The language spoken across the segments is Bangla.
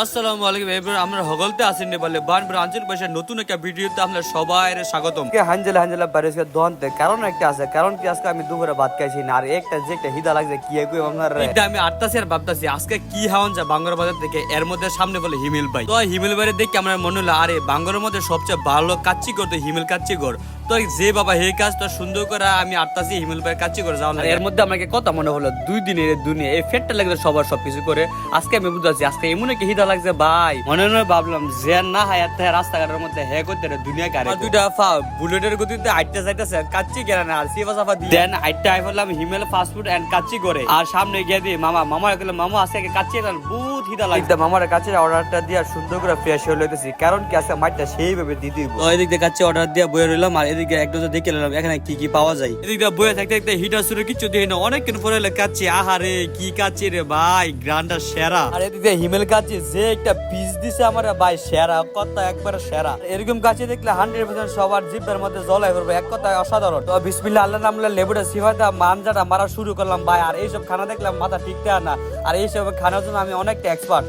আসসালামু আলাইকুম এভরিওয়ান, আমরা হগলতে আসেন বলে বানপুর আঞ্চলিক ভাষার নতুন একটা ভিডিওতে আপনাদের সবাইকে স্বাগতম। হাঞ্জেলা হাঞ্জেলা বারিশকে দহনতে কারণ একটা আছে, কারণ কি আজকে আমি দুপুরে ভাত খাইছি না, আর একটা যে একটা হিদা লাগছে কি কই আমার এটা আমি আটতাছি আর ভাবতাছি আজকে কি হাওন যা বাঙ্গর বাজার থেকে, এর মধ্যে সামনে বলে হিমেল ভাই। তো হিমেল ভাইরে দেখে আমার মনে হলো আরে বাঙ্গরের মধ্যে সবচেয়ে ভালো কাচ্চি করতো হিমেল কাচ্চি কর। তো যে বাবা হে কাজ তো সুন্দর করে আমি আটতাছি হিমেল ভাইয়ের কাচ্চি করে যাওয়া। এর মধ্যে আমাকে কথা মনে হলো 2 দিনের দুনিয়া এই ফেটটা লাগছে সবার সবকিছু করে। আজকে আমি বুঝাচ্ছি আজকে এমন কি হিদা লাগছে ভাই, মনে মনে ভাবলাম যে না হয় এত রাস্তাঘাটের মধ্যে হে করতে দুনিয়া কারে দুইটা ফা বুলেটের গতিতে আইটা যাইতেছে কাচ্চি কেন না আর সিফা সাফা দিয়ে দেন আইটা আই বললাম হিমেল ফাস্ট ফুড এন্ড কাচ্চি করে। আর সামনে গিয়ে দিয়ে মামা কইলো মামা আজকে কাচ্চি খান বহুত হিদা লাগছে। মামার কাছে অর্ডারটা দিয়া সুন্দর করে ফ্রেশ হয়ে লইতেছি, কারণ কি আজকে মাইটা সেইভাবে দিয়ে দিব। তো এদিক দিয়ে কাচ্চি অর্ডার দিয়ে বয়ে রইলাম আর এদিকে একটু দেখে নিলাম এখানে কি কি পাওয়া যায়। এদিক দিয়ে বয়ে থাকতে থাকতে হিটার শুরু কিছু দিয়ে না অনেকক্ষণ পরে কাচ্চি, আহারে কি কাচ্চি রে ভাই, গ্রান্ডার সেরা। আর এদিকে হিমেল কাচ্চি যে একটা পিস দিছে আমার ভাই সেরা, কথা একবারে সেরা। এরকম কাচ্চি দেখলে 100% সবার জিভের মধ্যে জলাই করবে, এক কথায় অসাধারণ। তো বিসমিল্লাহ আল্লাহ নামে লেবুটা সিফাতা মানজাটা মারা শুরু করলাম ভাই। আর এইসব খানা দেখলাম মাথা ঠিকতে না, আর এইসব খানার জন্য আমি অনেকটা এক্সপার্ট।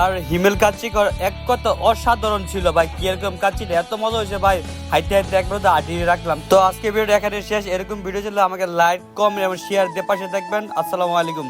আর হিমেল কাচ্চি এক কথা অসাধারণ ছিল ভাই, কি এরকম কাচ্চিটা এত মজা হয়েছে ভাই, হাইটে হাইটে একবার তো আটিয়ে রাখলাম। তো আজকে ভিডিও এখানে শেষ। এরকম ভিডিও ছিল আমাকে লাইক কমেন্ট এবং শেয়ার দিয়ে পাশে থাকবেন। আসসালামু আলাইকুম।